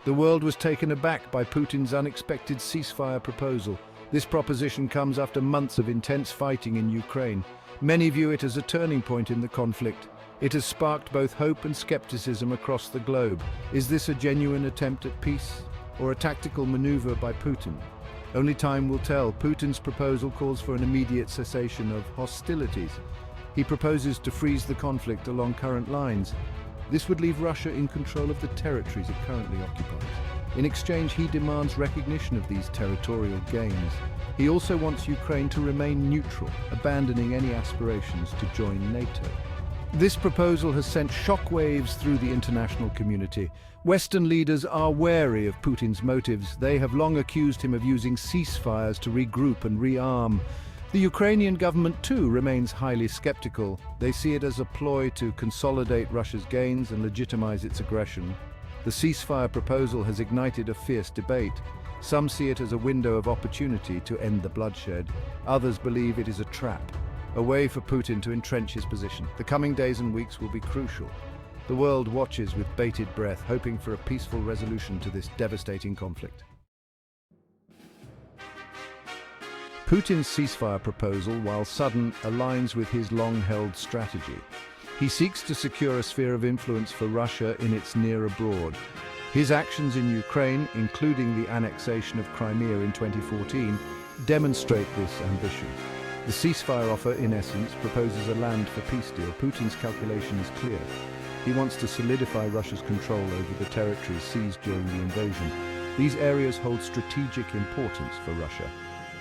The world was taken aback by Putin's unexpected ceasefire proposal. This proposition comes after months of intense fighting in Ukraine. Many view it as a turning point in the conflict. It has sparked both hope and skepticism across the globe. Is this a genuine attempt at peace, or a tactical maneuver by Putin? Only time will tell. Putin's proposal calls for an immediate cessation of hostilities. He proposes to freeze the conflict along current lines. This would leave Russia in control of the territories it currently occupies. In exchange, he demands recognition of these territorial gains. He also wants Ukraine to remain neutral, abandoning any aspirations to join NATO. This proposal has sent shockwaves through the international community. Western leaders are wary of Putin's motives. They have long accused him of using ceasefires to regroup and rearm. The Ukrainian government, too, remains highly skeptical. They see it as a ploy to consolidate Russia's gains and legitimize its aggression. The ceasefire proposal has ignited a fierce debate. Some see it as a window of opportunity to end the bloodshed. Others believe it is a trap, a way for Putin to entrench his position. The coming days and weeks will be crucial. The world watches with bated breath, hoping for a peaceful resolution to this devastating conflict. Putin's ceasefire proposal, while sudden, aligns with his long-held strategy. He seeks to secure a sphere of influence for Russia in its near abroad. His actions in Ukraine, including the annexation of Crimea in 2014, demonstrate this ambition. The ceasefire offer, in essence, proposes a land for peace deal. Putin's calculation is clear. He wants to solidify Russia's control over the territories seized during the invasion. These areas hold strategic importance for Russia.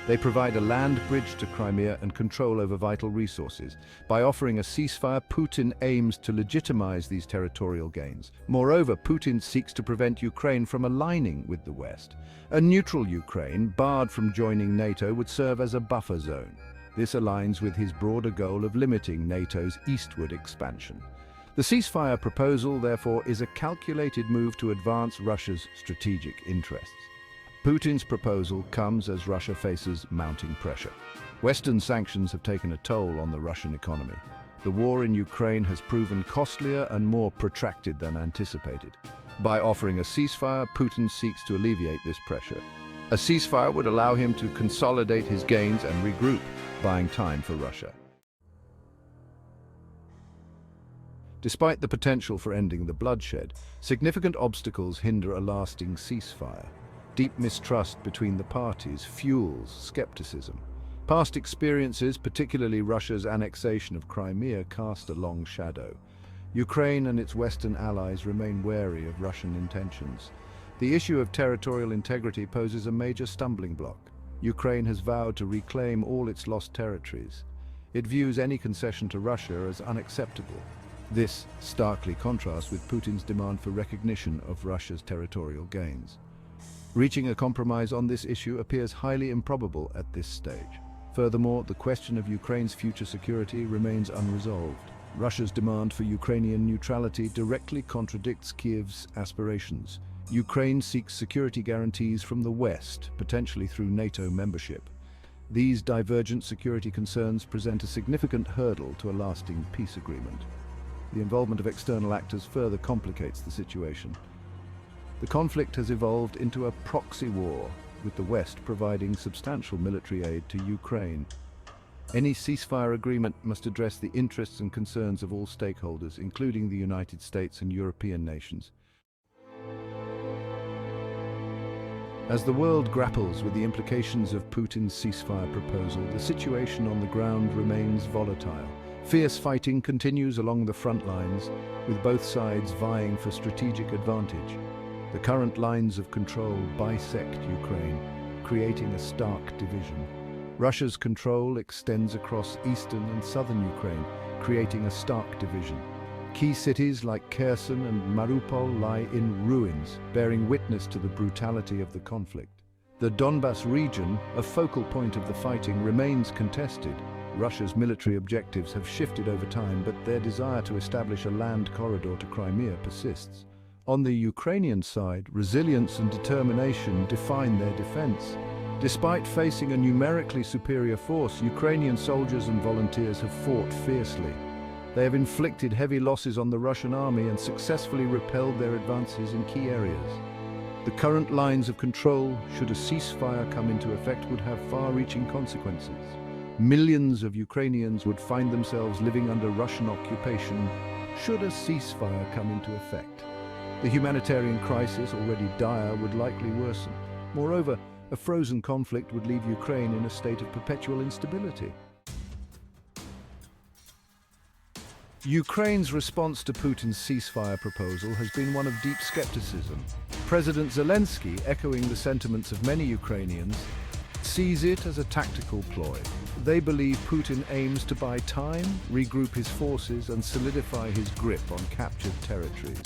They provide a land bridge to Crimea and control over vital resources. By offering a ceasefire, Putin aims to legitimize these territorial gains. Moreover, Putin seeks to prevent Ukraine from aligning with the West. A neutral Ukraine, barred from joining NATO, would serve as a buffer zone. This aligns with his broader goal of limiting NATO's eastward expansion. The ceasefire proposal, therefore, is a calculated move to advance Russia's strategic interests. Putin's proposal comes as Russia faces mounting pressure. Western sanctions have taken a toll on the Russian economy. The war in Ukraine has proven costlier and more protracted than anticipated. By offering a ceasefire, Putin seeks to alleviate this pressure. A ceasefire would allow him to consolidate his gains and regroup, buying time for Russia. Despite the potential for ending the bloodshed, significant obstacles hinder a lasting ceasefire. Deep mistrust between the parties fuels skepticism. Past experiences, particularly Russia's annexation of Crimea, cast a long shadow. Ukraine and its Western allies remain wary of Russian intentions. The issue of territorial integrity poses a major stumbling block. Ukraine has vowed to reclaim all its lost territories. It views any concession to Russia as unacceptable. This starkly contrasts with Putin's demand for recognition of Russia's territorial gains. Reaching a compromise on this issue appears highly improbable at this stage. Furthermore, the question of Ukraine's future security remains unresolved. Russia's demand for Ukrainian neutrality directly contradicts Kyiv's aspirations. Ukraine seeks security guarantees from the West, potentially through NATO membership. These divergent security concerns present a significant hurdle to a lasting peace agreement. The involvement of external actors further complicates the situation. The conflict has evolved into a proxy war, with the West providing substantial military aid to Ukraine. Any ceasefire agreement must address the interests and concerns of all stakeholders, including the United States and European nations. As the world grapples with the implications of Putin's ceasefire proposal, the situation on the ground remains volatile. Fierce fighting continues along the front lines, with both sides vying for strategic advantage. The current lines of control bisect Ukraine, creating a stark division. Russia's control extends across eastern and southern Ukraine, creating a stark division. Key cities like Kherson and Mariupol lie in ruins, bearing witness to the brutality of the conflict. The Donbas region, a focal point of the fighting, remains contested. Russia's military objectives have shifted over time, but their desire to establish a land corridor to Crimea persists. On the Ukrainian side, resilience and determination define their defense. Despite facing a numerically superior force, Ukrainian soldiers and volunteers have fought fiercely. They have inflicted heavy losses on the Russian army and successfully repelled their advances in key areas. The current lines of control, should a ceasefire come into effect, would have far-reaching consequences. Millions of Ukrainians would find themselves living under Russian occupation should a ceasefire come into effect. The humanitarian crisis, already dire, would likely worsen. Moreover, a frozen conflict would leave Ukraine in a state of perpetual instability. Ukraine's response to Putin's ceasefire proposal has been one of deep skepticism. President Zelensky, echoing the sentiments of many Ukrainians, sees it as a tactical ploy. They believe Putin aims to buy time, regroup his forces, and solidify his grip on captured territories.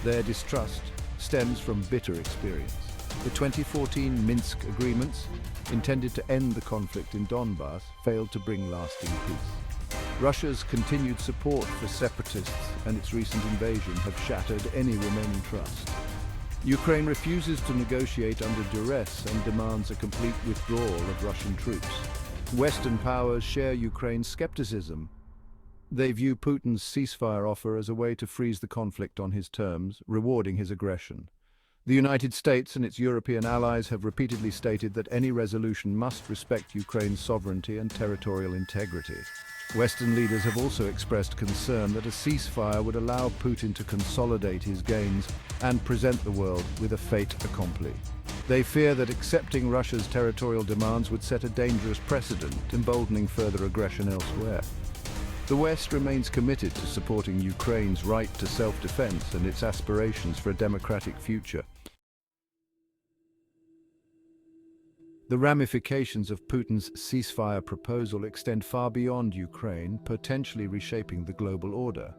Their distrust stems from bitter experience. The 2014 Minsk agreements, intended to end the conflict in Donbass, failed to bring lasting peace. Russia's continued support for separatists and its recent invasion have shattered any remaining trust. Ukraine refuses to negotiate under duress and demands a complete withdrawal of Russian troops. Western powers share Ukraine's skepticism. They view Putin's ceasefire offer as a way to freeze the conflict on his terms, rewarding his aggression. The United States and its European allies have repeatedly stated that any resolution must respect Ukraine's sovereignty and territorial integrity. Western leaders have also expressed concern that a ceasefire would allow Putin to consolidate his gains and present the world with a fait accompli. They fear that accepting Russia's territorial demands would set a dangerous precedent, emboldening further aggression elsewhere. The West remains committed to supporting Ukraine's right to self-defense and its aspirations for a democratic future. The ramifications of Putin's ceasefire proposal extend far beyond Ukraine, potentially reshaping the global order.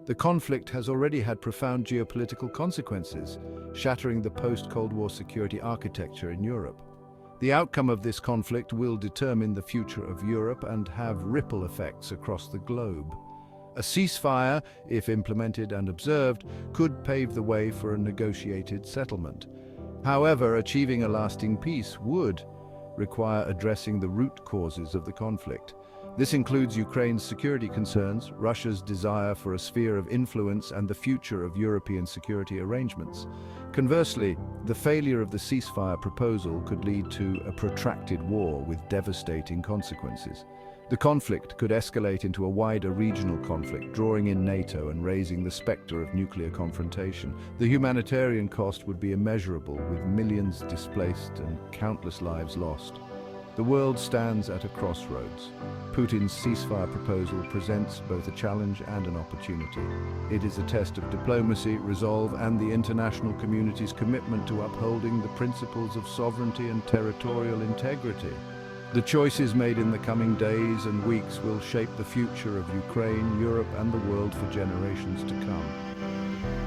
The conflict has already had profound geopolitical consequences, shattering the post-Cold War security architecture in Europe. The outcome of this conflict will determine the future of Europe and have ripple effects across the globe. A ceasefire, if implemented and observed, could pave the way for a negotiated settlement. However, achieving a lasting peace would require addressing the root causes of the conflict. This includes Ukraine's security concerns, Russia's desire for a sphere of influence, and the future of European security arrangements. Conversely, the failure of the ceasefire proposal could lead to a protracted war with devastating consequences. The conflict could escalate into a wider regional conflict, drawing in NATO and raising the specter of nuclear confrontation. The humanitarian cost would be immeasurable, with millions displaced and countless lives lost. The world stands at a crossroads. Putin's ceasefire proposal presents both a challenge and an opportunity. It is a test of diplomacy, resolve, and the international community's commitment to upholding the principles of sovereignty and territorial integrity. The choices made in the coming days and weeks will shape the future of Ukraine, Europe, and the world for generations to come.